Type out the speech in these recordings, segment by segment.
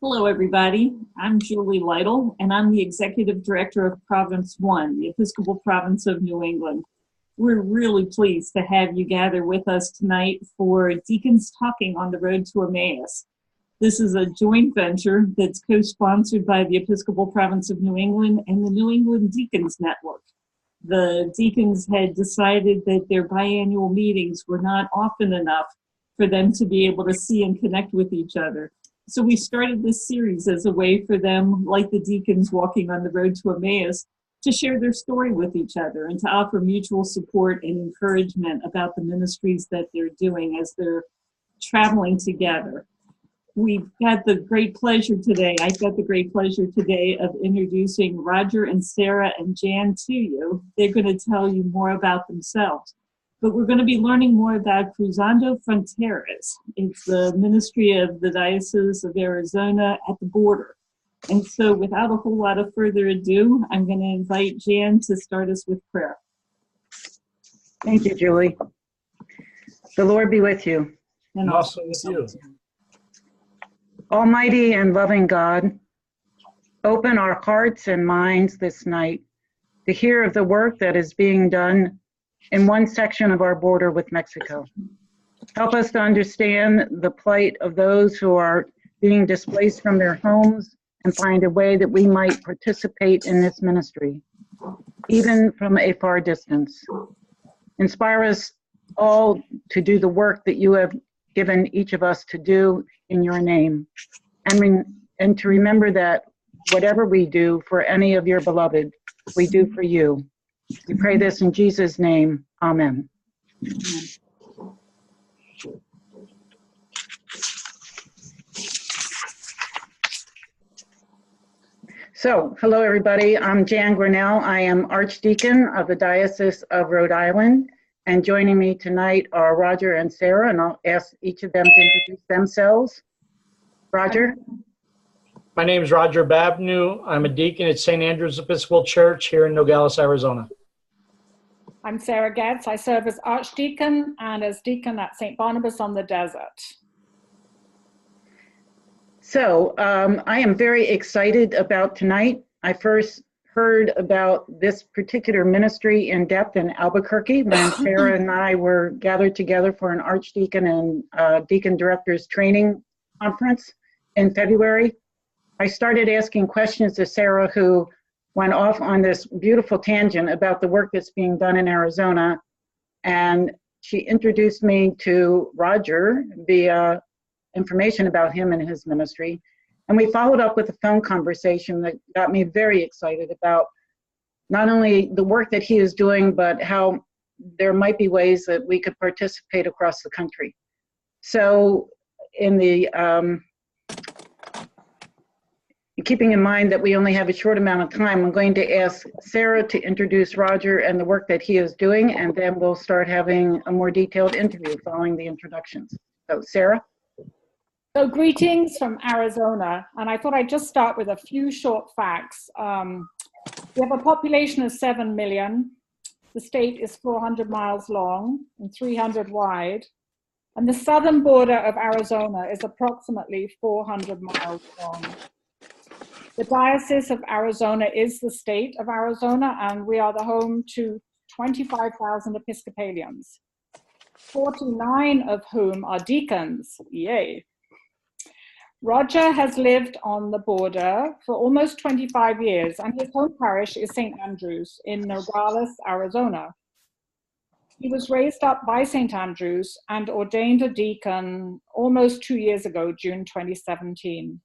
Hello, everybody. I'm Julie Lytle, and I'm the Executive Director of Province 1, the Episcopal Province of New England. We're really pleased to have you gather with us tonight for Deacons Talking on the Road to Emmaus. This is a joint venture that's co-sponsored by the Episcopal Province of New England and the New England Deacons Network. The deacons had decided that their biannual meetings were not often enough for them to be able to see and connect with each other. So we started this series as a way for them, like the deacons walking on the road to Emmaus, to share their story with each other and to offer mutual support and encouragement about the ministries that they're doing as they're traveling together. We've got the great pleasure today, I've got the great pleasure today of introducing Rodger and Sarah and Jan to you. They're going to tell you more about themselves. But we're going to be learning more about Cruzando Fronteras. It's the ministry of the Diocese of Arizona at the border. And so without a whole lot of further ado, I'm going to invite Jan to start us with prayer. Thank you, Julie. The Lord be with you. And also with you. Almighty and loving God, open our hearts and minds this night to hear of the work that is being done in one section of our border with Mexico. Help us to understand the plight of those who are being displaced from their homes and find a way that we might participate in this ministry, even from a far distance. Inspire us all to do the work that you have given each of us to do in your name, and to remember that whatever we do for any of your beloved, we do for you. We pray this in Jesus' name. Amen. So, hello everybody. I'm Jan Grinnell. I am Archdeacon of the Diocese of Rhode Island. And joining me tonight are Rodger and Sarah, and I'll ask each of them to introduce themselves. Rodger? My name is Rodger Babnew. I'm a deacon at St. Andrew's Episcopal Church here in Nogales, Arizona. I'm Sarah Getts. I serve as Archdeacon and as Deacon at St. Barnabas on the Desert. So I am very excited about tonight. I first heard about this particular ministry in depth in Albuquerque when Sarah and I were gathered together for an Archdeacon and Deacon Directors Training Conference in February. I started asking questions to Sarah, who went off on this beautiful tangent about the work that's being done in Arizona. And she introduced me to Rodger via information about him and his ministry. And we followed up with a phone conversation that got me very excited about not only the work that he is doing, but how there might be ways that we could participate across the country. So in the keeping in mind that we only have a short amount of time, I'm going to ask Sarah to introduce Rodger and the work that he is doing, and then we'll start having a more detailed interview following the introductions. So, Sarah? So greetings from Arizona, and I thought I'd just start with a few short facts. We have a population of 7 million. The state is 400 miles long and 300 wide, and the southern border of Arizona is approximately 400 miles long. The Diocese of Arizona is the state of Arizona, and we are the home to 25,000 Episcopalians, 49 of whom are deacons. Yay. Rodger has lived on the border for almost 25 years, and his home parish is St. Andrew's in Nogales, Arizona. He was raised up by St. Andrew's and ordained a deacon almost 2 years ago, June 2017.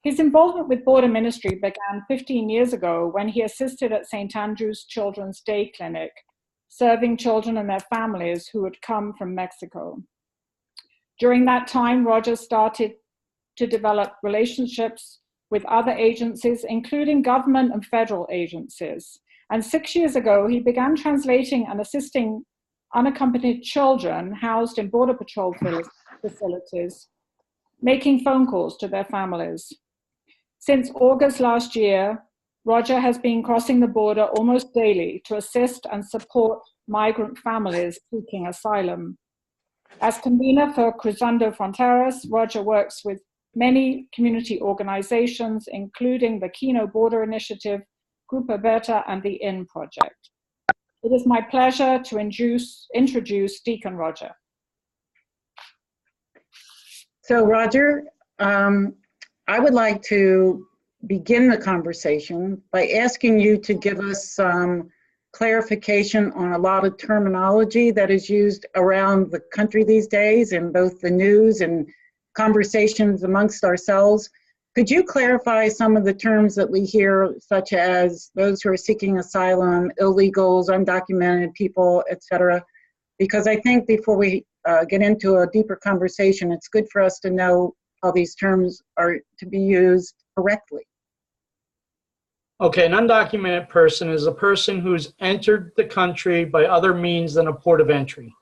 His involvement with border ministry began 15 years ago when he assisted at St. Andrew's Children's Day Clinic, serving children and their families who had come from Mexico. During that time, Rodger started to develop relationships with other agencies, including government and federal agencies. And 6 years ago, he began translating and assisting unaccompanied children housed in Border Patrol facilities, making phone calls to their families. Since August last year, Rodger has been crossing the border almost daily to assist and support migrant families seeking asylum. As convener for Cruzando Fronteras, Rodger works with many community organizations, including the Kino Border Initiative, Grupo Berta, and the IN Project. It is my pleasure to introduce Deacon Rodger. So Rodger, I would like to begin the conversation by asking you to give us some clarification on a lot of terminology that is used around the country these days in both the news and conversations amongst ourselves. Could you clarify some of the terms that we hear, such as those who are seeking asylum, illegals, undocumented people, etc.? Because I think before we get into a deeper conversation, it's good for us to know how these terms are to be used correctly. Okay, an undocumented person is a person who's entered the country by other means than a port of entry.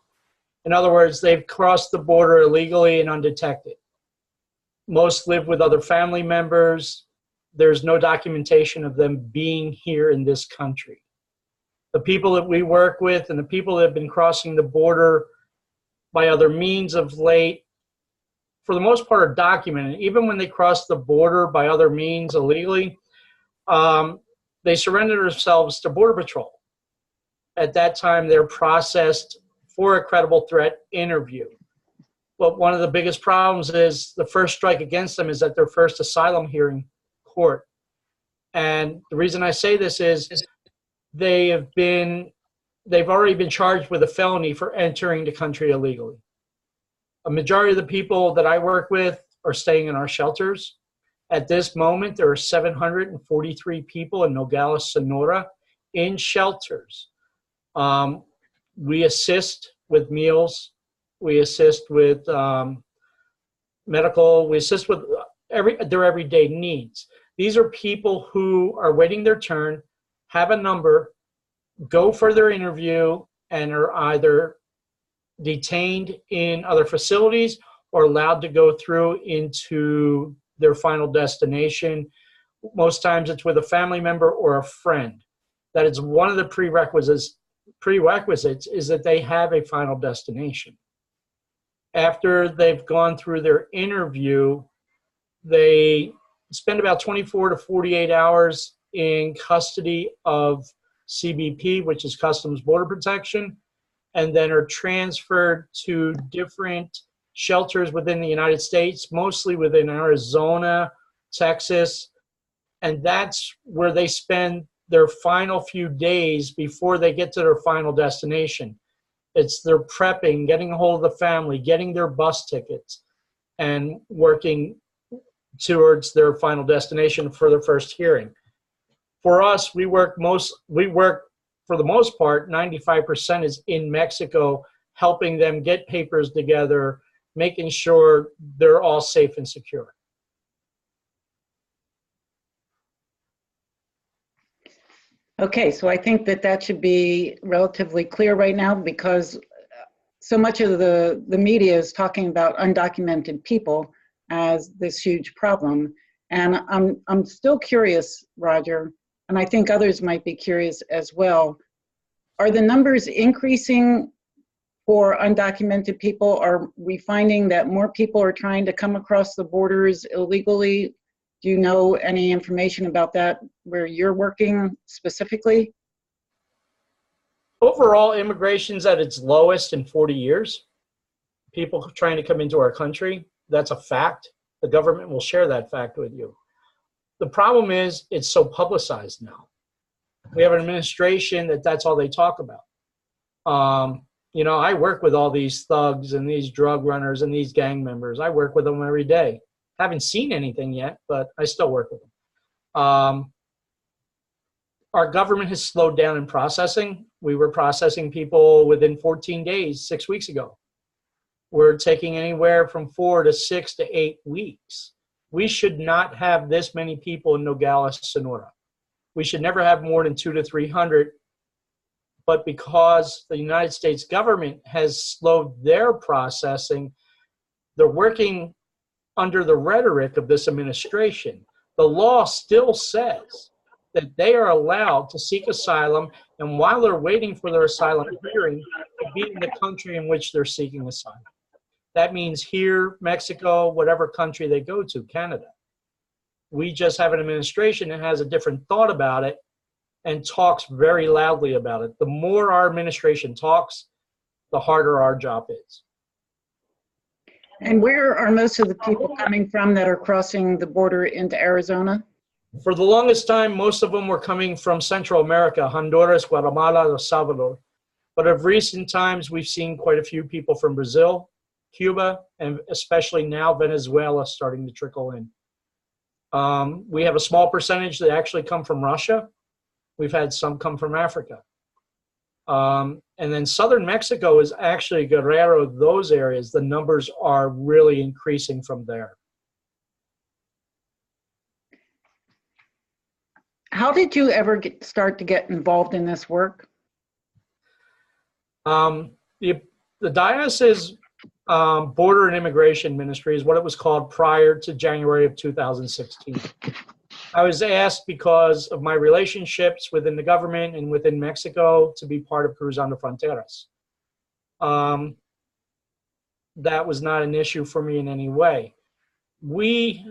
In other words, they've crossed the border illegally and undetected. Most live with other family members. There's no documentation of them being here in this country. The people that we work with and the people that have been crossing the border by other means of late, for the most part, are documented. Even when they cross the border by other means illegally, they surrender themselves to Border Patrol. At that time, they're processed for a credible threat interview. But one of the biggest problems is the first strike against them is at their first asylum hearing court. And the reason I say this is they've already been charged with a felony for entering the country illegally. A majority of the people that I work with are staying in our shelters. At this moment, there are 743 people in Nogales, Sonora, in shelters. We assist with meals. We assist with medical. We assist with their everyday needs. These are people who are waiting their turn, have a number, go for their interview, and are either detained in other facilities or allowed to go through into their final destination. Most times it's with a family member or a friend. That is one of the prerequisites is that they have a final destination. After they've gone through their interview, they spend about 24 to 48 hours in custody of CBP, which is Customs Border Protection, and then are transferred to different shelters within the United States, mostly within Arizona, Texas, and that's where they spend their final few days before they get to their final destination. It's their prepping, getting a hold of the family, getting their bus tickets, and working towards their final destination for their first hearing. For us, we work for the most part, 95% is in Mexico, helping them get papers together, making sure they're all safe and secure. Okay, so I think that should be relatively clear right now, because so much of the media is talking about undocumented people as this huge problem. And I'm still curious, Rodger, and I think others might be curious as well. Are the numbers increasing for undocumented people? Are we finding that more people are trying to come across the borders illegally? Do you know any information about that where you're working specifically? Overall, immigration's at its lowest in 40 years. People trying to come into our country, that's a fact. The government will share that fact with you. The problem is it's so publicized now. We have an administration that's all they talk about. You know, I work with all these thugs and these drug runners and these gang members. I work with them every day. Haven't seen anything yet, but I still work with them. Our government has slowed down in processing. We were processing people within 14 days, 6 weeks ago. We're taking anywhere from 4 to 6 to 8 weeks. We should not have this many people in Nogales, Sonora. We should never have more than 200 to 300. But because the United States government has slowed their processing, they're working under the rhetoric of this administration. The law still says that they are allowed to seek asylum, and while they're waiting for their asylum hearing, to be in the country in which they're seeking asylum. That means here, Mexico, whatever country they go to, Canada. We just have an administration that has a different thought about it and talks very loudly about it. The more our administration talks, the harder our job is. And where are most of the people coming from that are crossing the border into Arizona? For the longest time, most of them were coming from Central America, Honduras, Guatemala, El Salvador. But of recent times, we've seen quite a few people from Brazil, Cuba, and especially now Venezuela starting to trickle in. We have a small percentage that actually come from Russia. We've had some come from Africa. And then southern Mexico is actually Guerrero, those areas. The numbers are really increasing from there. How did you ever start to get involved in this work? The Diocese Border and Immigration Ministry is what it was called prior to January of 2016. I was asked because of my relationships within the government and within Mexico to be part of Cruzando Fronteras. That was not an issue for me in any way. We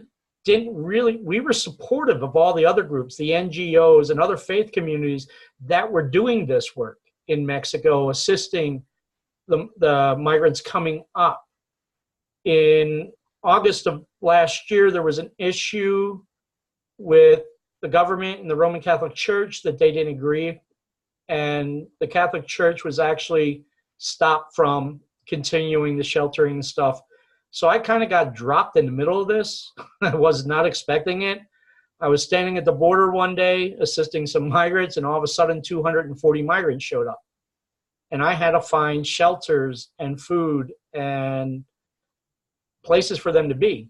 were supportive of all the other groups, the NGOs and other faith communities that were doing this work in Mexico, assisting the migrants coming up. In August of last year, there was an issue with the government and the Roman Catholic Church that they didn't agree. And the Catholic Church was actually stopped from continuing the sheltering and stuff. So I kind of got dropped in the middle of this. I was not expecting it. I was standing at the border one day assisting some migrants, and all of a sudden 240 migrants showed up. And I had to find shelters and food and places for them to be.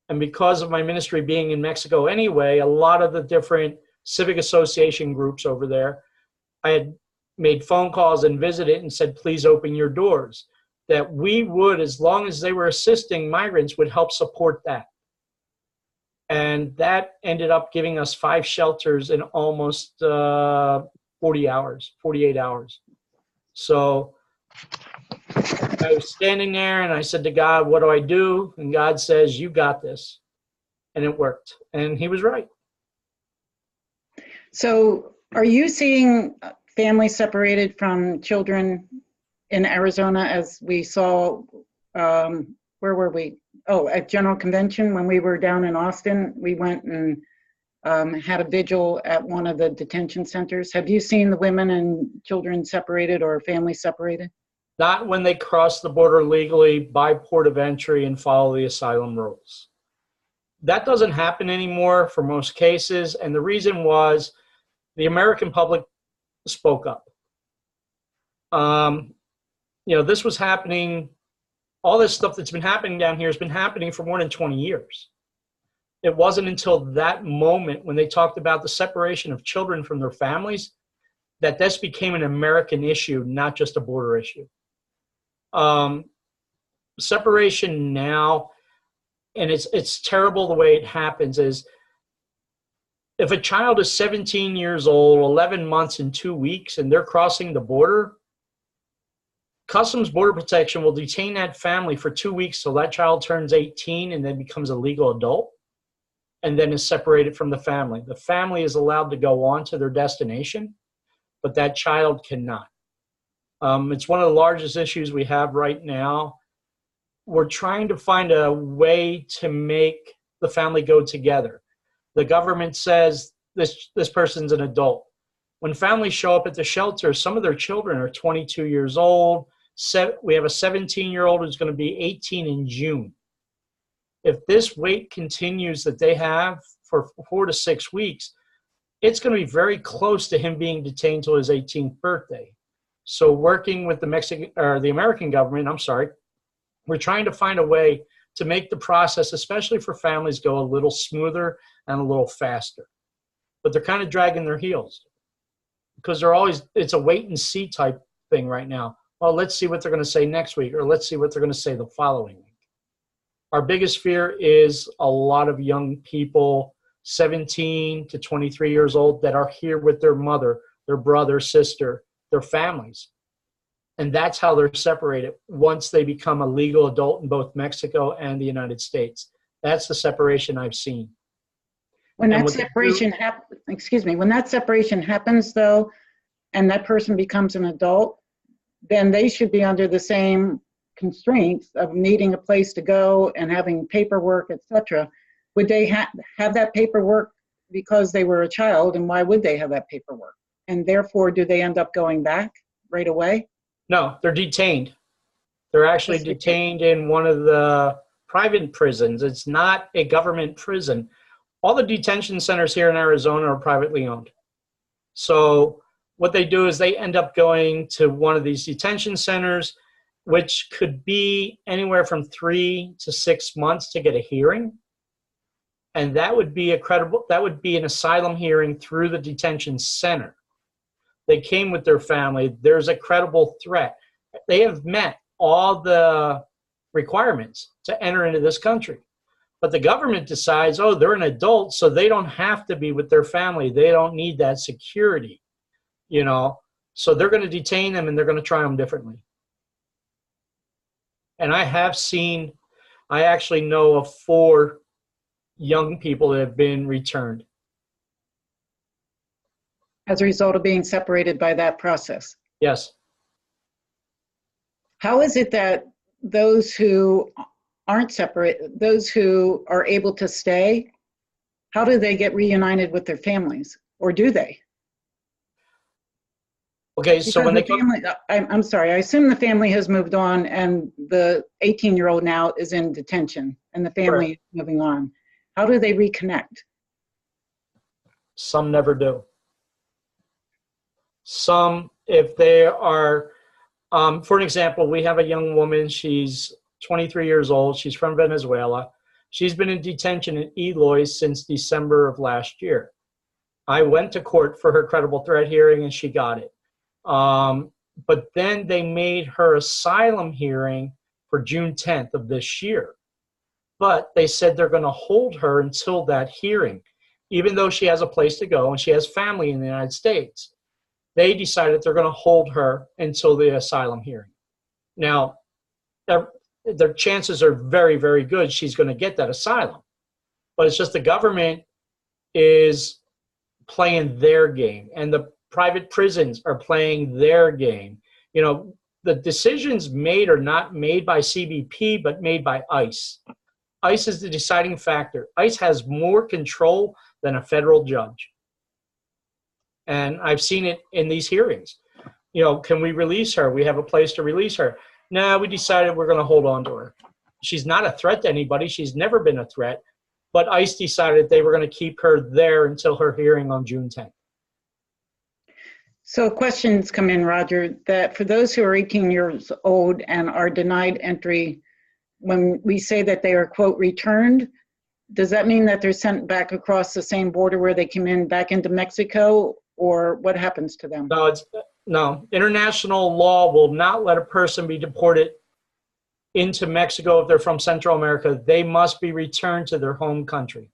And because of my ministry being in Mexico anyway, a lot of the different civic association groups over there, I had made phone calls and visited and said, please open your doors. That we would, as long as they were assisting migrants, would help support that. And that ended up giving us 5 shelters in almost 48 hours. So I was standing there and I said to God, what do I do? And God says, you got this. And it worked. And he was right. So are you seeing families separated from children in Arizona, as we saw, where were we? Oh, at General Convention when we were down in Austin, we went and had a vigil at one of the detention centers. Have you seen the women and children separated or families separated? Not when they cross the border legally by port of entry and follow the asylum rules. That doesn't happen anymore for most cases. And the reason was the American public spoke up. This was happening, all this stuff that's been happening down here has been happening for more than 20 years. It wasn't until that moment when they talked about the separation of children from their families that this became an American issue, not just a border issue. Separation now, and it's terrible the way it happens, is if a child is 17 years old, 11 months and 2 weeks, and they're crossing the border, Customs Border Protection will detain that family for 2 weeks till that child turns 18 and then becomes a legal adult, and then is separated from the family. The family is allowed to go on to their destination, but that child cannot. It's one of the largest issues we have right now. We're trying to find a way to make the family go together. The government says this person's an adult. When families show up at the shelter, some of their children are 22 years old. We have a 17-year-old who's going to be 18 in June. If this wait continues that they have for 4 to 6 weeks, it's going to be very close to him being detained till his 18th birthday. So working with the American government, we're trying to find a way to make the process, especially for families, go a little smoother and a little faster. But they're kind of dragging their heels because it's a wait and see type thing right now. Well, let's see what they're going to say next week, or let's see what they're going to say the following week. Our biggest fear is a lot of young people, 17 to 23 years old, that are here with their mother, their brother, sister, their families. And that's how they're separated once they become a legal adult in both Mexico and the United States. That's the separation I've seen. When And that separation when that separation happens though, and that person becomes an adult, then they should be under the same constraints of needing a place to go and having paperwork, etc. Would they have that paperwork because they were a child, and why would they have that paperwork? And therefore, do they end up going back right away? No, they're detained. They're actually detained in one of the private prisons. It's not a government prison. All the detention centers here in Arizona are privately owned. So what they do is they end up going to one of these detention centers, which could be anywhere from 3 to 6 months to get a hearing. And that would be an asylum hearing through the detention center. They came with their family. There's a credible threat. They have met all the requirements to enter into this country. But the government decides, oh, they're an adult, so they don't have to be with their family. They don't need that security, you know. So they're going to detain them and they're going to try them differently. And I actually know of 4 young people that have been returned. As a result of being separated by that process? Yes. How is it that those who aren't separate, those who are able to stay, how do they get reunited with their families? Or do they? Okay, so when they come, I'm sorry, I assume the family has moved on and the 18-year-old now is in detention and the family is moving on. How do they reconnect? Some never do. Some, if they are, for an example, we have a young woman, she's 23 years old, she's from Venezuela. She's been in detention in Eloy since December of last year. I went to court for her credible threat hearing and she got it. But then they made her asylum hearing for June 10th of this year. But they said they're going to hold her until that hearing, even though she has a place to go and she has family in the United States. They decided they're going to hold her until the asylum hearing. Now, their chances are very, very good she's going to get that asylum. But it's just the government is playing their game, and the private prisons are playing their game. You know, the decisions made are not made by CBP, but made by ICE. ICE is the deciding factor. ICE has more control than a federal judge. And I've seen it in these hearings. You know, can we release her? We have a place to release her. No, we decided we're going to hold on to her. She's not a threat to anybody. She's never been a threat. But ICE decided they were going to keep her there until her hearing on June 10th. So questions come in, Rodger, that for those who are 18 years old and are denied entry, when we say that they are, quote, returned, does that mean that they're sent back across the same border where they came in back into Mexico, or what happens to them? No, international law will not let a person be deported into Mexico if they're from Central America. They must be returned to their home country.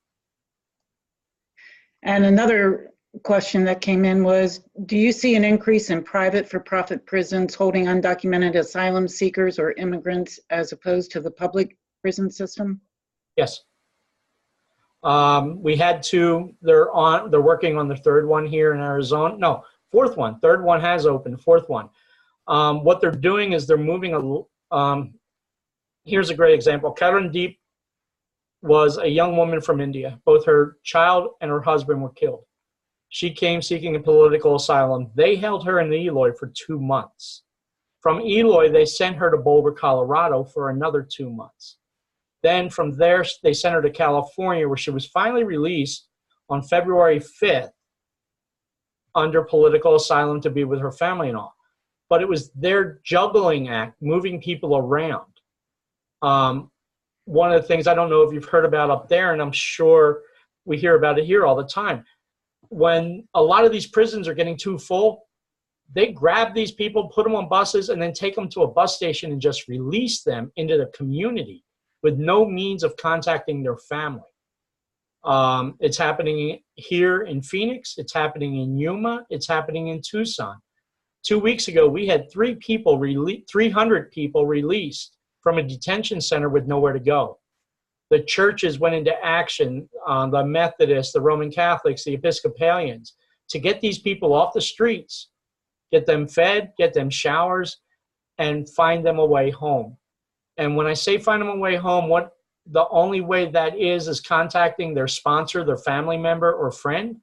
And another question that came in was, do you see an increase in private for-profit prisons holding undocumented asylum seekers or immigrants as opposed to the public prison system? Yes. We had 2. They're working on the 3rd one here in Arizona. No, 4th one. 3rd one has opened. 4th one. What they're doing is they're moving here's a great example. Karandeep was a young woman from India. Both her child and her husband were killed. She came seeking a political asylum. They held her in Eloy for 2 months. From Eloy, they sent her to Boulder, Colorado for another 2 months. Then from there, they sent her to California, where she was finally released on February 5th under political asylum to be with her family and all. But it was their juggling act, moving people around. One of the things I don't know if you've heard about up there, and I'm sure we hear about it here all the time, when a lot of these prisons are getting too full, they grab these people, put them on buses, and then take them to a bus station and just release them into the community with no means of contacting their family. It's happening here in Phoenix. It's happening in Yuma. It's happening in Tucson. 2 weeks ago, we had 300 people released from a detention center with nowhere to go. The churches went into action, the Methodists, the Roman Catholics, the Episcopalians, to get these people off the streets, get them fed, get them showers, and find them a way home. And when I say find them a way home, the only way that is contacting their sponsor, their family member or friend,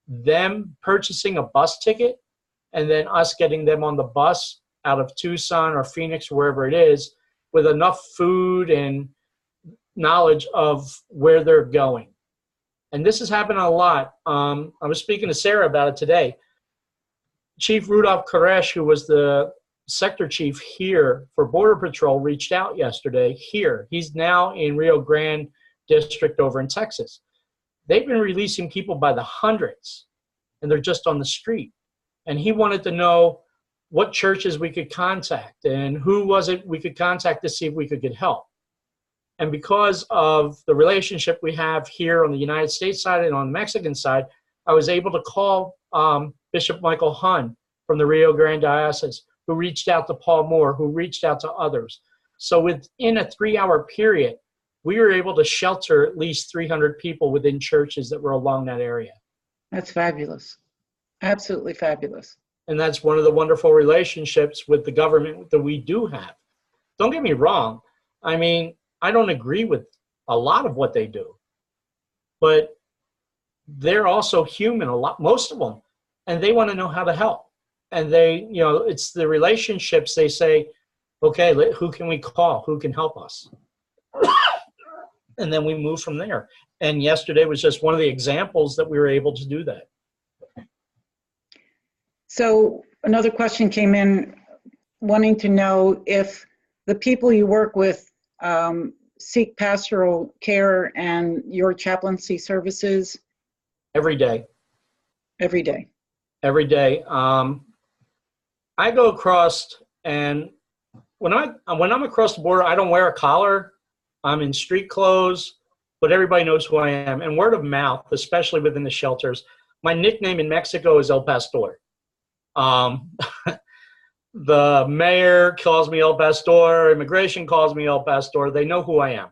them purchasing a bus ticket, and then us getting them on the bus out of Tucson or Phoenix, wherever it is, with enough food and knowledge of where they're going. And this has happened a lot. I was speaking to Sarah about it today. Chief Rudolph Koresh, who was the sector chief here for Border Patrol, reached out yesterday here. He's now in Rio Grande District over in Texas. They've been releasing people by the hundreds, and they're just on the street. And he wanted to know what churches we could contact and who was it we could contact to see if we could get help. And because of the relationship we have here on the United States side and on the Mexican side, I was able to call Bishop Michael Hun from the Rio Grande Diocese, who reached out to Paul Moore, who reached out to others. So within a 3-hour period, we were able to shelter at least 300 people within churches that were along that area. That's fabulous. Absolutely fabulous. And that's one of the wonderful relationships with the government that we do have. Don't get me wrong. I mean, I don't agree with a lot of what they do, but they're also human, most of them, and they want to know how to help. And they, it's the relationships. They say, okay, who can we call? Who can help us? And then we move from there. And yesterday was just one of the examples that we were able to do that. So another question came in wanting to know if the people you work with seek pastoral care and your chaplaincy services? Every day. Every day. Every day. I go across, and when I'm across the border, I don't wear a collar. I'm in street clothes, but everybody knows who I am. And word of mouth, especially within the shelters. My nickname in Mexico is El Pastor. The mayor calls me El Pastor, immigration calls me El Pastor. They know who I am.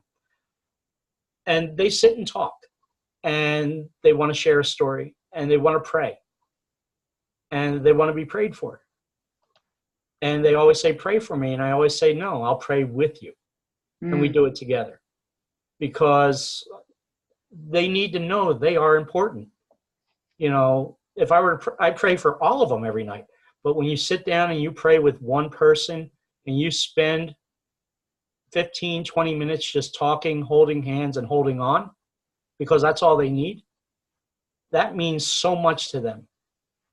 And they sit and talk, and they want to share a story, and they want to pray, and they want to be prayed for. And they always say, pray for me. And I always say, no, I'll pray with you. And we do it together, because they need to know they are important. If I were to I pray for all of them every night. But when you sit down and you pray with one person and you spend 15, 20 minutes just talking, holding hands and holding on, because that's all they need, that means so much to them.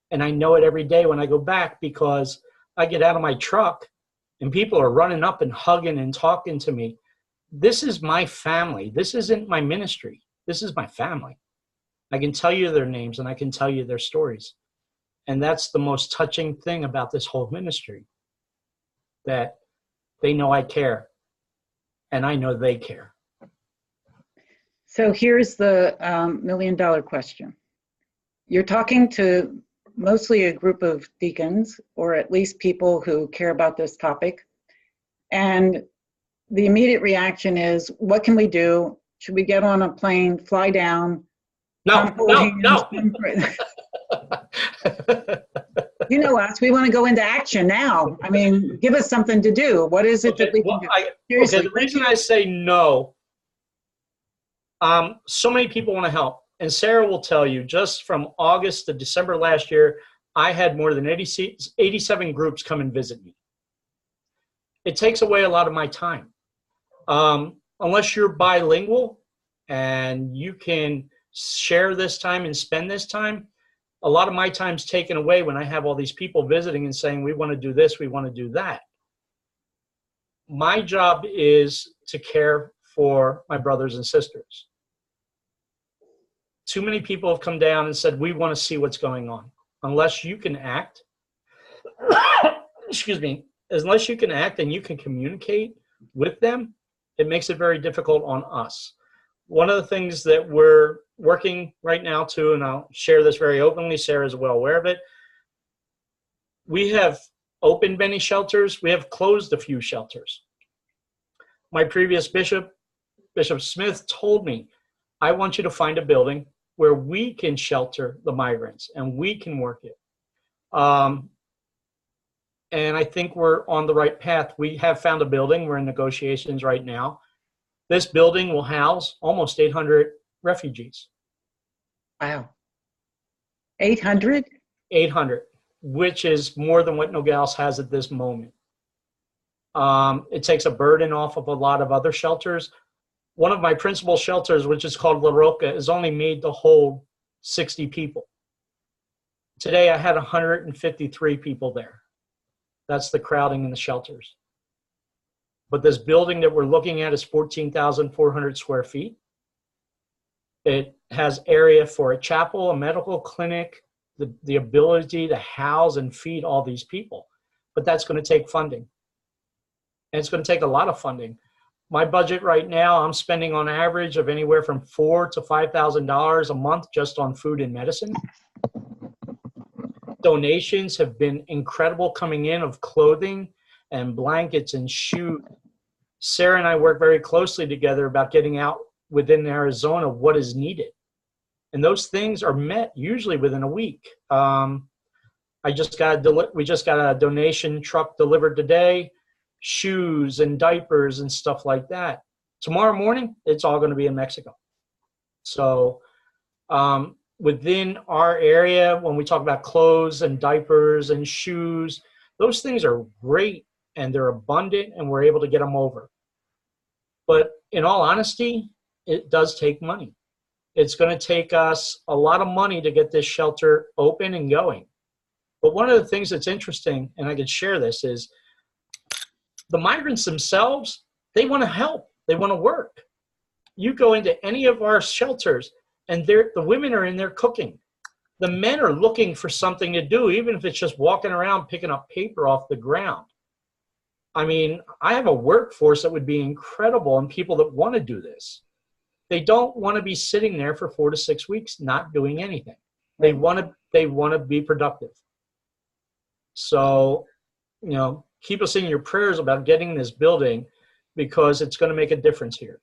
And I know it every day when I go back, because I get out of my truck and people are running up and hugging and talking to me. This is my family. This isn't my ministry. This is my family. I can tell you their names and I can tell you their stories. And that's the most touching thing about this whole ministry, that they know I care and I know they care. So here's the $1 million question. You're talking to mostly a group of deacons, or at least people who care about this topic. And the immediate reaction is, what can we do? Should we get on a plane, fly down? No. You know us, we want to go into action now. I mean, give us something to do. What is it that we can do? The reason I say no, so many people want to help. And Sarah will tell you, just from August to December last year, I had more than 87 groups come and visit me. It takes away a lot of my time. Unless you're bilingual and you can share this time and spend this time, a lot of my time's taken away when I have all these people visiting and saying, we want to do this, we want to do that. My job is to care for my brothers and sisters. Too many people have come down and said, we want to see what's going on. Unless you can act, excuse me, unless you can act and you can communicate with them, it makes it very difficult on us. One of the things that we're working right now too, and I'll share this very openly, Sarah is well aware of it, We have opened many shelters. We have closed a few shelters. My previous bishop, Bishop Smith, told me, I want you to find a building where we can shelter the migrants and we can work it. And I think we're on the right path. We have found a building. We're in negotiations right now. This building will house almost 800 refugees. Wow. 800? 800, which is more than what Nogales has at this moment. It takes a burden off of a lot of other shelters. One of my principal shelters, which is called La Roca, is only made to hold 60 people. Today I had 153 people there. That's the crowding in the shelters. But this building that we're looking at is 14,400 square feet. It has area for a chapel, a medical clinic, the ability to house and feed all these people. But that's going to take funding. And it's going to take a lot of funding. My budget right now, I'm spending on average of anywhere from $4,000 to $5,000 a month just on food and medicine. Donations have been incredible coming in of clothing and blankets and shoes. Sarah and I work very closely together about getting out within Arizona what is needed. And those things are met usually within a week. We just got a donation truck delivered today, shoes and diapers and stuff like that. Tomorrow morning, it's all going to be in Mexico. So within our area, when we talk about clothes and diapers and shoes, those things are great and they're abundant and we're able to get them over. But in all honesty, it does take money. It's going to take us a lot of money to get this shelter open and going. But one of the things that's interesting, and I could share this, is the migrants themselves, they want to help. They want to work. You go into any of our shelters, and the women are in there cooking. The men are looking for something to do, even if it's just walking around picking up paper off the ground. I mean, I have a workforce that would be incredible and people that want to do this. They don't want to be sitting there for 4 to 6 weeks not doing anything. They want to be productive. So, keep us in your prayers about getting this building because it's going to make a difference here.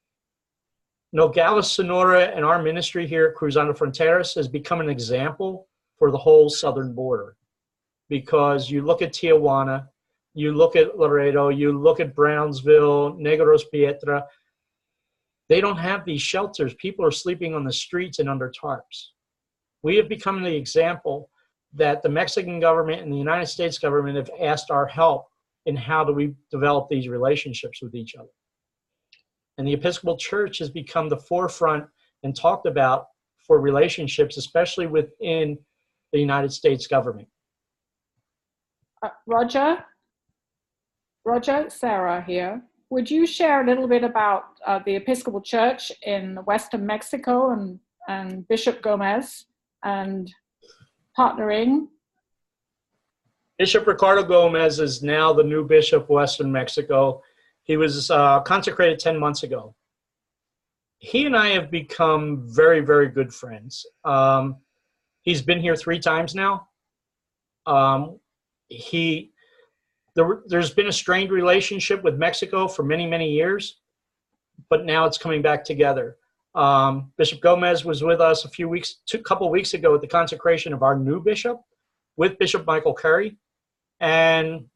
Nogales, Sonora, and our ministry here at Cruzando Fronteras has become an example for the whole southern border. Because you look at Tijuana, you look at Laredo, you look at Brownsville, Negros Pietra, they don't have these shelters. People are sleeping on the streets and under tarps. We have become the example that the Mexican government and the United States government have asked our help in how do we develop these relationships with each other. And the Episcopal Church has become the forefront and talked about for relationships, especially within the United States government. Rodger, Sarah here. Would you share a little bit about the Episcopal Church in Western Mexico and Bishop Gomez and partnering? Bishop Ricardo Gomez is now the new Bishop of Western Mexico. He was consecrated 10 months ago. He and I have become very, very good friends. He's been here 3 times now. There's been a strained relationship with Mexico for many, many years, but now it's coming back together. Bishop Gomez was with us a couple weeks ago at the consecration of our new bishop with Bishop Michael Carey. And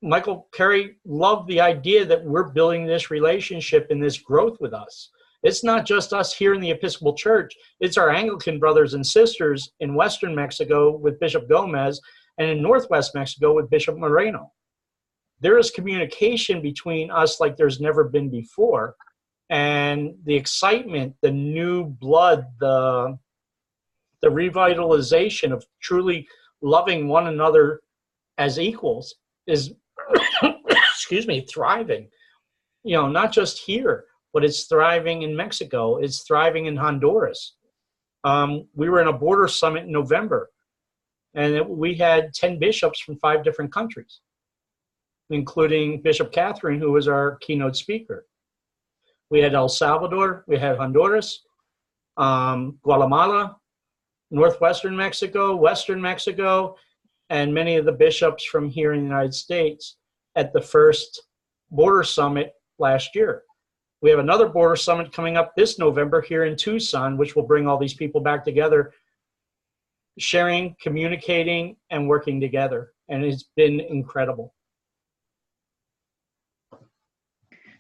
Michael Carey loved the idea that we're building this relationship and this growth with us. It's not just us here in the Episcopal Church. It's our Anglican brothers and sisters in Western Mexico with Bishop Gomez and in Northwest Mexico with Bishop Moreno. There is communication between us like there's never been before. And the excitement, the new blood, the revitalization of truly loving one another as equals is, thriving. Not just here, but it's thriving in Mexico. It's thriving in Honduras. We were in a border summit in November, and we had 10 bishops from 5 different countries, including Bishop Catherine, who was our keynote speaker. We had El Salvador, we had Honduras, Guatemala, Northwestern Mexico, Western Mexico, and many of the bishops from here in the United States at the first border summit last year. We have another border summit coming up this November here in Tucson, which will bring all these people back together, sharing, communicating, and working together. And it's been incredible.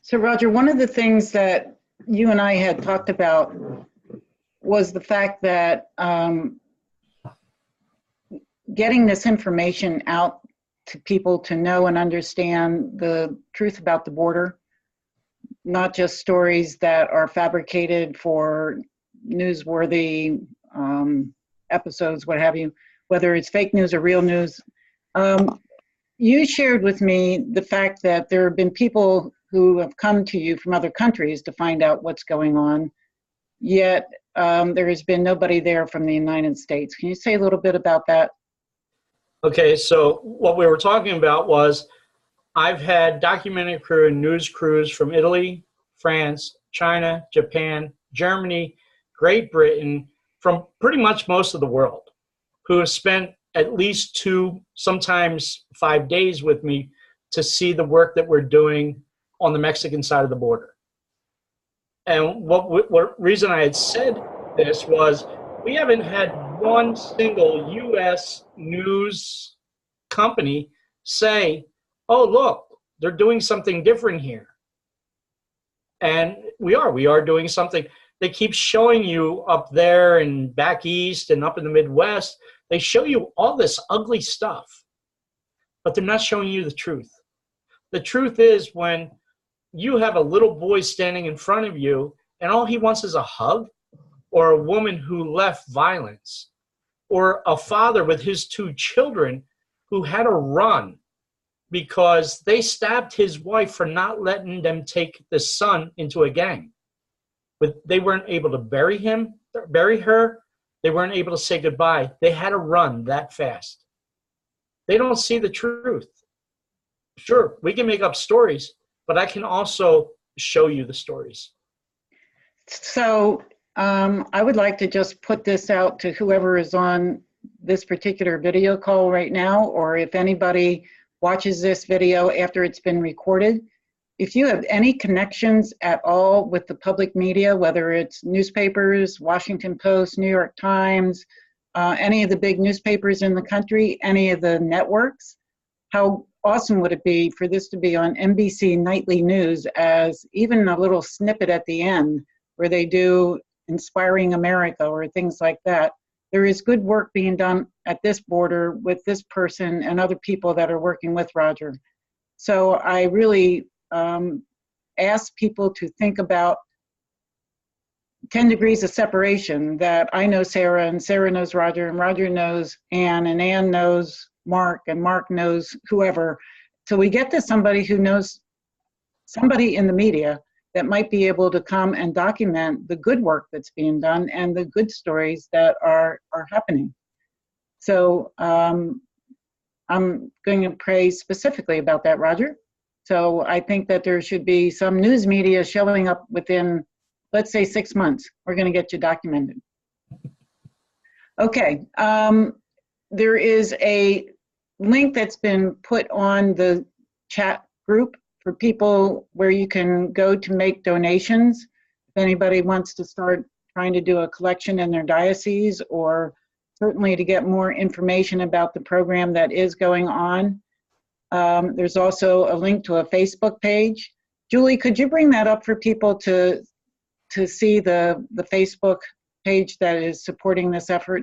So Rodger, one of the things that you and I had talked about was the fact that getting this information out to people to know and understand the truth about the border, not just stories that are fabricated for newsworthy episodes, what have you, whether it's fake news or real news. You shared with me the fact that there have been people who have come to you from other countries to find out what's going on, yet there has been nobody there from the United States. Can you say a little bit about that? Okay, so what we were talking about was I've had documentary crew and news crews from Italy, France, China, Japan, Germany, Great Britain, from pretty much most of the world, who have spent at least 2, sometimes 5 days with me to see the work that we're doing on the Mexican side of the border. And what reason I had said this was we haven't had one single U.S. news company say, oh, look, they're doing something different here. And we are doing something. They keep showing you up there and back east and up in the Midwest, they show you all this ugly stuff, but they're not showing you the truth. The truth is when you have a little boy standing in front of you and all he wants is a hug, or a woman who left violence, or a father with his 2 children who had to run because they stabbed his wife for not letting them take the son into a gang. But they weren't able to bury her. They weren't able to say goodbye. They had to run that fast. They don't see the truth. Sure, we can make up stories, but I can also show you the stories. So I would like to just put this out to whoever is on this particular video call right now, or if anybody watches this video after it's been recorded. If you have any connections at all with the public media, whether it's newspapers, Washington Post, New York Times, any of the big newspapers in the country, any of the networks, how awesome would it be for this to be on NBC Nightly News as even a little snippet at the end where they do Inspiring America or things like that. There is good work being done at this border with this person and other people that are working with Rodger. So I really ask people to think about 10 degrees of separation, that I know Sarah and Sarah knows Rodger and Rodger knows Ann and Ann knows Mark and Mark knows whoever. So we get to somebody who knows somebody in the media that might be able to come and document the good work that's being done and the good stories that are happening. So I'm going to pray specifically about that, Rodger. So I think that there should be some news media showing up within, let's say, 6 months. We're going to get you documented. Okay, there is a link that's been put on the chat group for people where you can go to make donations. If anybody wants to start trying to do a collection in their diocese, or certainly to get more information about the program that is going on. There's also a link to a Facebook page. Julie, could you bring that up for people to see the Facebook page that is supporting this effort?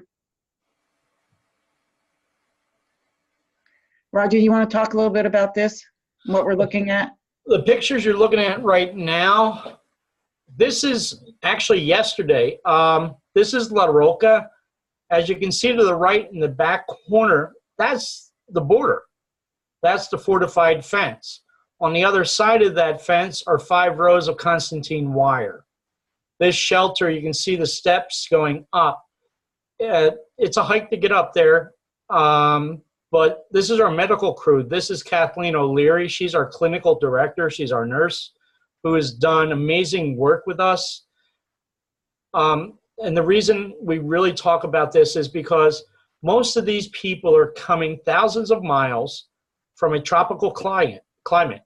Rodger, you want to talk a little bit about this, what we're looking at? The pictures you're looking at right now, this is actually yesterday. This is La Roca. As you can see to the right in the back corner, that's the border. That's the fortified fence. On the other side of that fence are 5 rows of Constantine wire. This shelter, you can see the steps going up. It's a hike to get up there, but this is our medical crew. This is Kathleen O'Leary. She's our clinical director. She's our nurse who has done amazing work with us. And the reason we really talk about this is because Most of these people are coming thousands of miles from a tropical climate.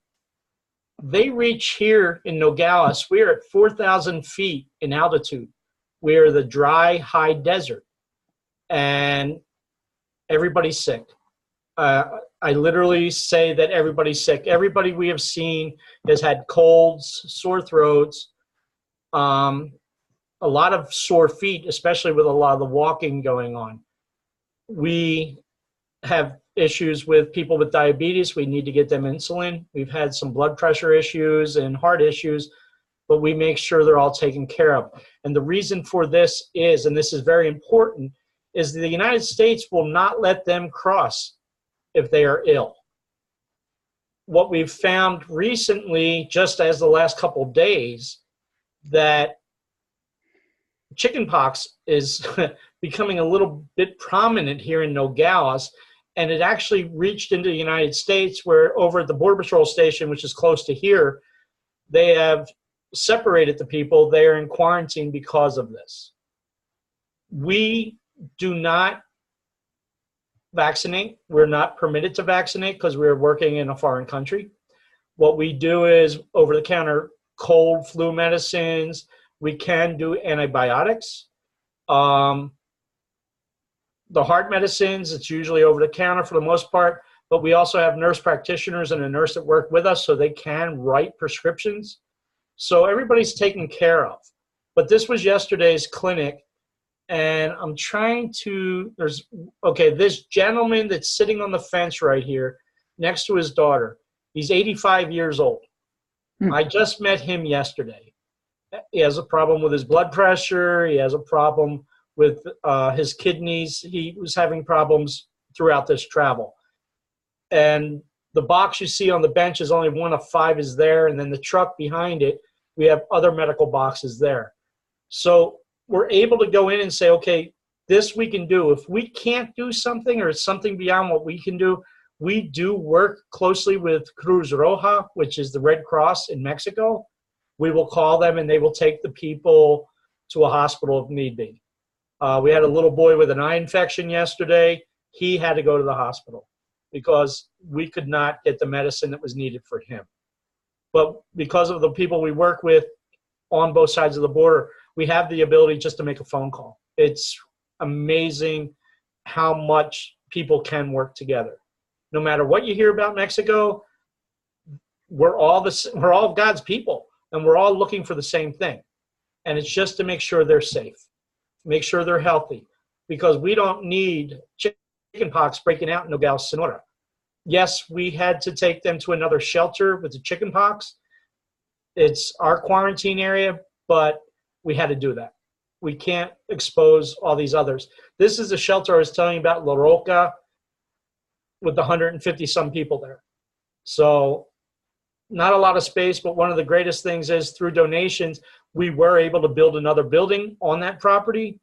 They reach here in Nogales. We're at 4,000 feet in altitude. We're the dry, high desert, and everybody's sick. I literally say that everybody's sick. Everybody we have seen has had colds, sore throats, a lot of sore feet, especially with a lot of the walking going on. We have issues with people with diabetes. We need to get them insulin. We've had some blood pressure issues and heart issues, but we make sure they're all taken care of. And the reason for this is, and this is very important, is the United States will not let them cross if they are ill. What we've found recently, just as the last couple of days, that chickenpox is becoming a little bit prominent here in Nogales, and it actually reached into the United States, where over at the Border Patrol station, which is close to here, they have separated the people. They are in quarantine because of this. We do not vaccinate. We're not permitted to vaccinate because we're working in a foreign country. What we do is over-the-counter cold, flu medicines. We can do antibiotics. The heart medicines, it's usually over-the-counter for the most part, but we also have nurse practitioners and a nurse that work with us so they can write prescriptions. So everybody's taken care of. But this was yesterday's clinic, and I'm trying to, this gentleman that's sitting on the fence right here next to his daughter, he's 85 years old. I just met him yesterday. He has a problem with his blood pressure. He has a problem with his kidneys. He was having problems throughout this travel. And the box you see on the bench is only one of 5 is there, and then the truck behind it, we have other medical boxes there. So we're able to go in and say, okay, this we can do. If we can't do something or it's something beyond what we can do, we do work closely with Cruz Roja, which is the Red Cross in Mexico. We will call them and they will take the people to a hospital if need be. We had a little boy with an eye infection yesterday. He had to go to the hospital because we could not get the medicine that was needed for him. But because of the people we work with on both sides of the border, we have the ability just to make a phone call. It's amazing how much people can work together. No matter what you hear about Mexico, we're all God's people, and we're all looking for the same thing. And it's just to make sure they're safe, make sure they're healthy, because we don't need chickenpox breaking out in Nogales, Sonora. Yes, we had to take them to another shelter with the chickenpox. It's our quarantine area, but we had to do that. We can't expose all these others. This is the shelter I was telling you about, La Roca, with 150 some people there. So not a lot of space, but one of the greatest things is through donations, we were able to build another building on that property.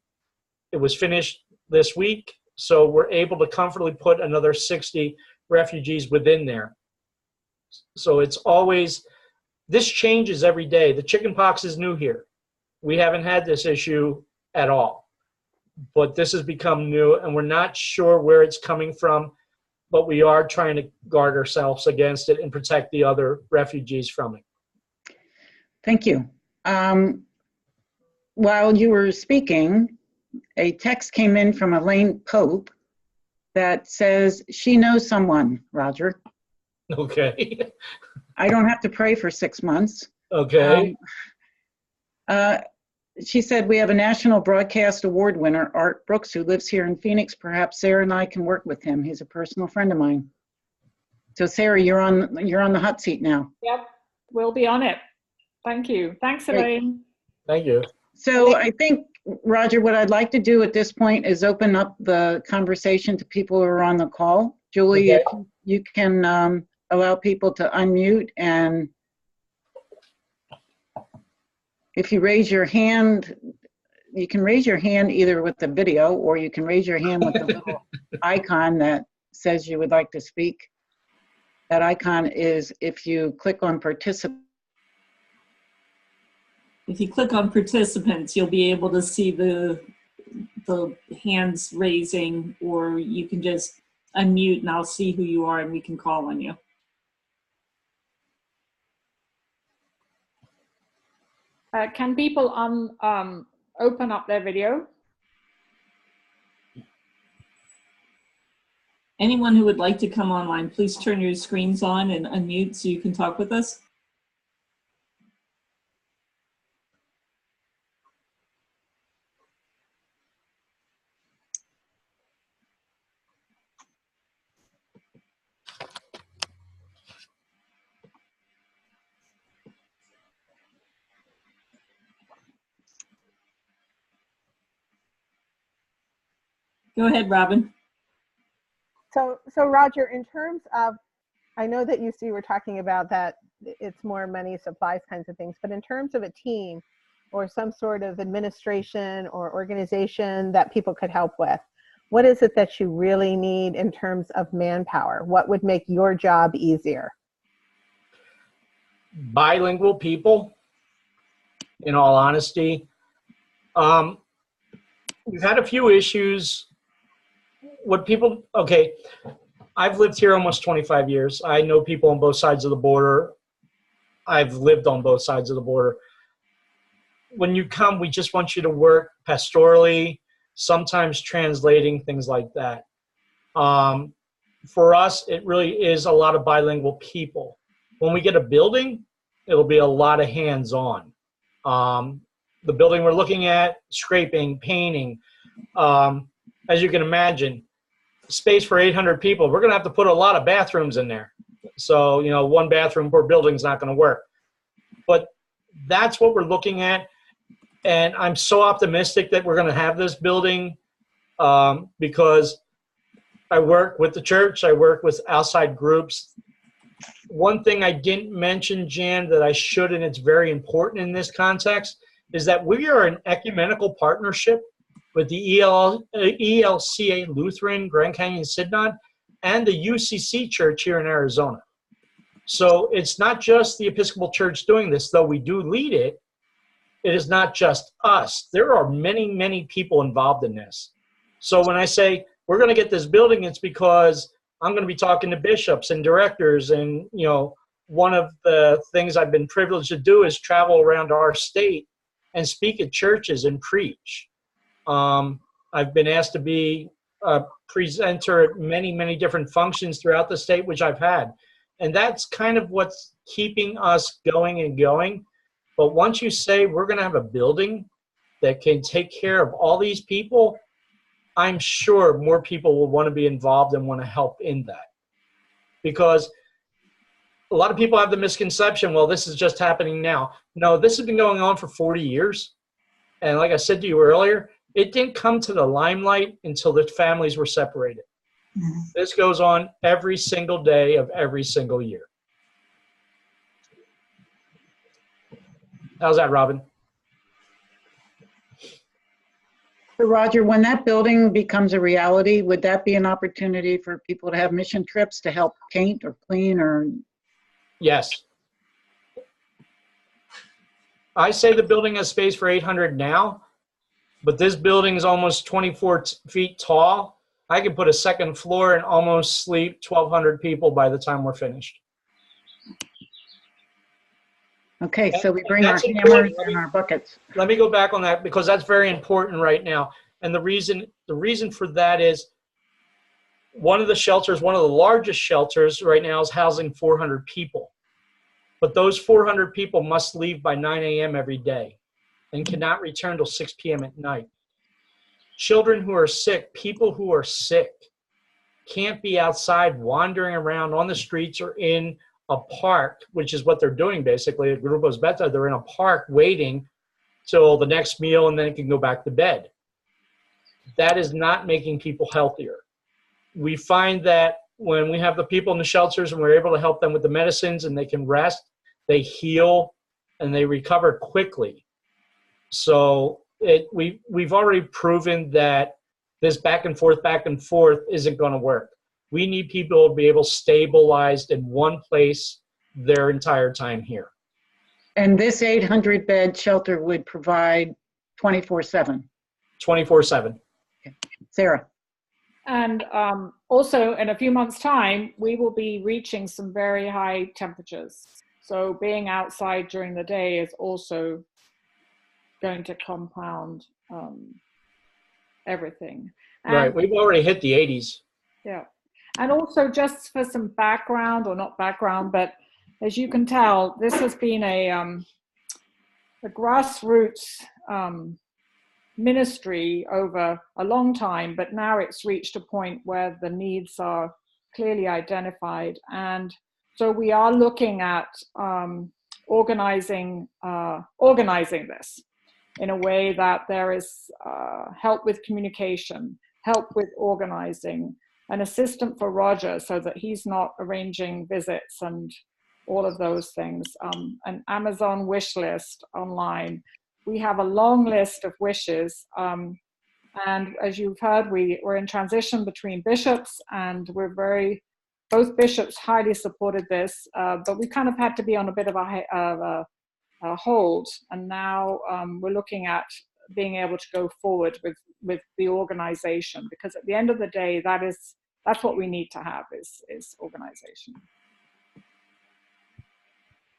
It was finished this week, so we're able to comfortably put another 60 refugees within there. So it's always, this changes every day. The chickenpox is new here. We haven't had this issue at all, but this has become new, and we're not sure where it's coming from, but we are trying to guard ourselves against it and protect the other refugees from it. Thank you. While you were speaking, a text came in from Elaine Pope that says she knows someone, Rodger. Okay. I don't have to pray for 6 months. Okay. She said, we have a National Broadcast Award winner, Art Brooks, who lives here in Phoenix. Perhaps Sarah and I can work with him. He's a personal friend of mine. So Sarah, you're on the hot seat now. Yep, we'll be on it. Thank you. Thanks, Elaine. Thank you. So I think, Rodger, what I'd like to do at this point is open up the conversation to people who are on the call. Julie, Okay. if you can allow people to unmute, and if you raise your hand, you can raise your hand either with the video or you can raise your hand with the little icon that says you would like to speak. That icon is if you click on participant. If you click on participants, you'll be able to see the the hands raising, or you can just unmute and I'll see who you are and we can call on you. Can people open up their video? Anyone who would like to come online, please turn your screens on and unmute so you can talk with us. Go ahead, Robin. So Rodger, in terms of, I know that you were talking about that it's more money, supplies, kinds of things, but in terms of a team or some sort of administration or organization that people could help with, what is it that you really need in terms of manpower? What would make your job easier? Bilingual people, in all honesty. We've had a few issues. Okay, I've lived here almost 25 years. I know people on both sides of the border. I've lived on both sides of the border. When you come, we just want you to work pastorally, sometimes translating, things like that. For us, it really is a lot of bilingual people. When we get a building, it'll be a lot of hands-on. The building we're looking at, scraping, painting. As you can imagine, space for 800 people, we're going to have to put a lot of bathrooms in there. So, you know, one bathroom per building is not going to work. But that's what we're looking at. And I'm so optimistic that we're going to have this building because I work with the church. I work with outside groups. One thing I didn't mention, Jan, that I should, and it's very important in this context, is that we are an ecumenical partnership with the ELCA Lutheran Grand Canyon Synod and the UCC Church here in Arizona. So it's not just the Episcopal Church doing this, though we do lead it. It is not just us. There are many, many people involved in this. So when I say we're going to get this building, it's because I'm going to be talking to bishops and directors. And, you know, one of the things I've been privileged to do is travel around our state and speak at churches and preach. I've been asked to be a presenter at many, many different functions throughout the state, which I've had. And that's kind of what's keeping us going and going. But once you say we're going to have a building that can take care of all these people, I'm sure more people will want to be involved and want to help in that. Because a lot of people have the misconception, well, this is just happening now. No, this has been going on for 40 years. And like I said to you earlier, it didn't come to the limelight until the families were separated. Mm-hmm. This goes on every single day of every single year. How's that, Robin? So Rodger, when that building becomes a reality, would that be an opportunity for people to have mission trips to help paint or clean or? Yes. I say the building has space for 800 now, but this building is almost 24 feet tall. I could put a second floor and almost sleep 1,200 people by the time we're finished. Okay, so we bring our hammers and our buckets. Let me go back on that because that's very important right now. And the reason for that is one of the shelters, one of the largest shelters right now is housing 400 people. But those 400 people must leave by 9 a.m. every day and cannot return till 6 p.m. at night. Children who are sick, people who are sick, can't be outside wandering around on the streets or in a park, which is what they're doing basically. At Grupos Beta, they're in a park waiting till the next meal and then can go back to bed. That is not making people healthier. We find that when we have the people in the shelters and we're able to help them with the medicines and they can rest, they heal and they recover quickly. So we've already proven that this back and forth isn't going to work. We need people to be able to stabilized in one place their entire time here. And this 800-bed shelter would provide 24/7? 24/7. Sarah. And also, in a few months' time, we will be reaching some very high temperatures. So being outside during the day is also going to compound everything. And, Right, we've already hit the 80s. Yeah. And also, just for some background, or not background, but as you can tell, this has been a grassroots ministry over a long time, but now it's reached a point where the needs are clearly identified. And so we are looking at organizing this in a way that there is help with communication, help with organizing, an assistant for Rodger so that he's not arranging visits and all of those things, an Amazon wish list online. We have a long list of wishes. And as you've heard, we're in transition between bishops, and both bishops highly supported this, but we kind of had to be on a bit of a hold. And now we're looking at being able to go forward with the organization, because at the end of the day, that's what we need to have is organization.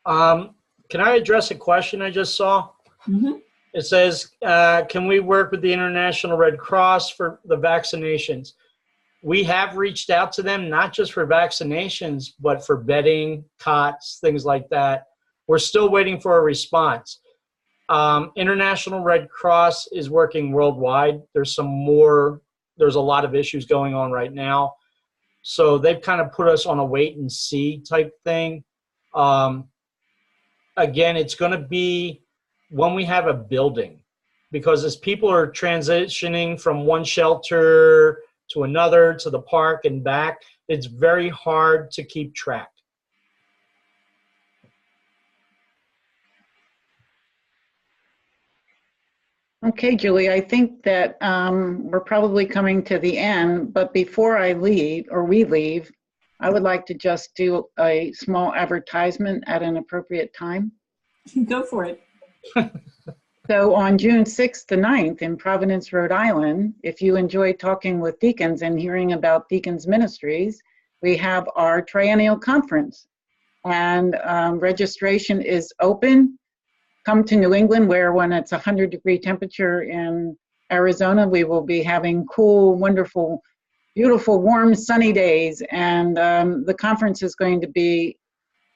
Can I address a question I just saw? Mm-hmm. It says, can we work with the International Red Cross for the vaccinations? We have reached out to them, not just for vaccinations, but for bedding, cots, things like that. We're still waiting for a response. International Red Cross is working worldwide. There's a lot of issues going on right now. So they've kind of put us on a wait and see type thing. Again, it's going to be when we have a building, because as people are transitioning from one shelter to another, to the park and back, it's very hard to keep track. Okay, Julie, I think that we're probably coming to the end, but before I leave, or we leave, I would like to just do a small advertisement at an appropriate time. Go for it. So on June 6th to 9th in Providence, Rhode Island, if you enjoy talking with deacons and hearing about deacons ministries, we have our triennial conference, and registration is open. Come to New England, where when it's 100-degree temperature in Arizona, we will be having cool, wonderful, beautiful, warm, sunny days. And the conference is going to be,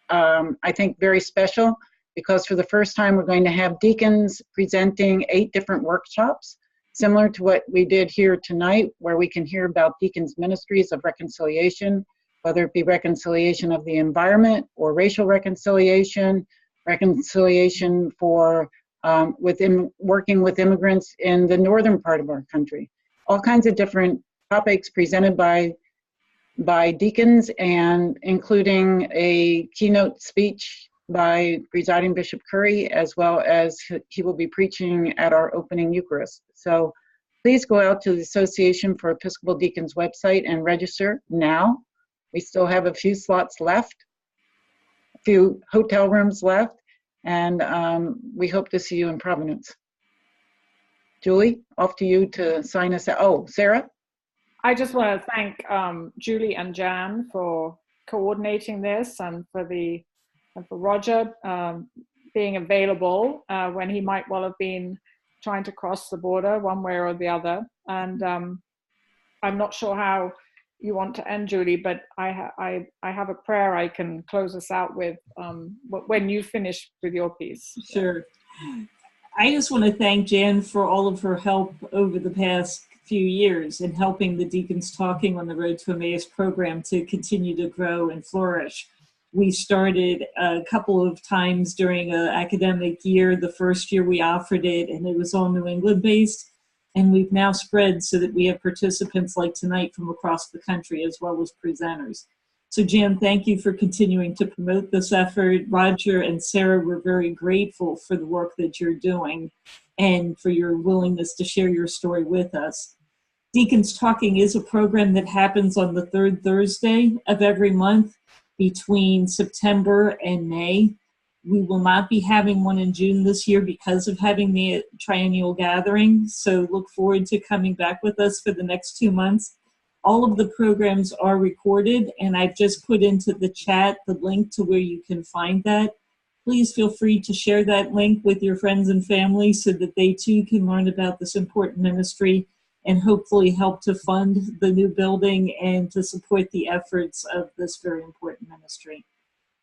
I think, very special, because for the first time, we're going to have deacons presenting 8 different workshops, similar to what we did here tonight, where we can hear about deacons' ministries of reconciliation, whether it be reconciliation of the environment or racial reconciliation for working with immigrants in the northern part of our country. All kinds of different topics presented by deacons, and including a keynote speech by presiding Bishop Curry, as well as he will be preaching at our opening Eucharist. So please go out to the Association for Episcopal Deacons website and register now. We still have a few slots left, a few hotel rooms left, and we hope to see you in Providence. Julie, off to you to sign us out. Oh, Sarah? I just want to thank Julie and Jan for coordinating this, and for Rodger being available when he might well have been trying to cross the border one way or the other. And I'm not sure how you want to end, Julie, but I have a prayer I can close us out with when you finish with your piece. Sure. I just want to thank Jan for all of her help over the past few years in helping the Deacons Talking on the Road to Emmaus program to continue to grow and flourish. We started a couple of times during an academic year. The first year we offered it, and it was all New England based. And we've now spread so that we have participants like tonight from across the country, as well as presenters. So Jan, thank you for continuing to promote this effort. Rodger and Sarah, we're very grateful for the work that you're doing and for your willingness to share your story with us. Deacons Talking is a program that happens on the third Thursday of every month between September and May. We will not be having one in June this year because of having the triennial gathering. So look forward to coming back with us for the next 2 months. All of the programs are recorded, and I've just put into the chat the link to where you can find that. Please feel free to share that link with your friends and family so that they too can learn about this important ministry and hopefully help to fund the new building and to support the efforts of this very important ministry.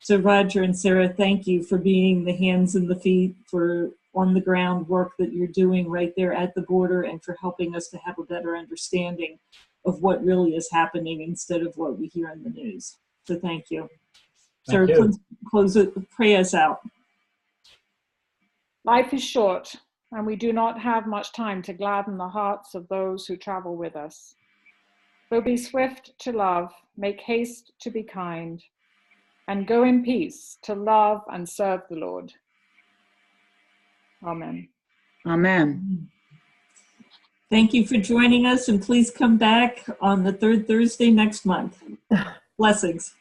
So Rodger and Sarah, thank you for being the hands and the feet for on the ground work that you're doing right there at the border and for helping us to have a better understanding of what really is happening instead of what we hear in the news. So thank you. Sarah, please close it, pray us out. Life is short, and we do not have much time to gladden the hearts of those who travel with us. So be swift to love, make haste to be kind, and go in peace to love and serve the Lord. Amen. Amen. Thank you for joining us, and please come back on the third Thursday next month. Blessings.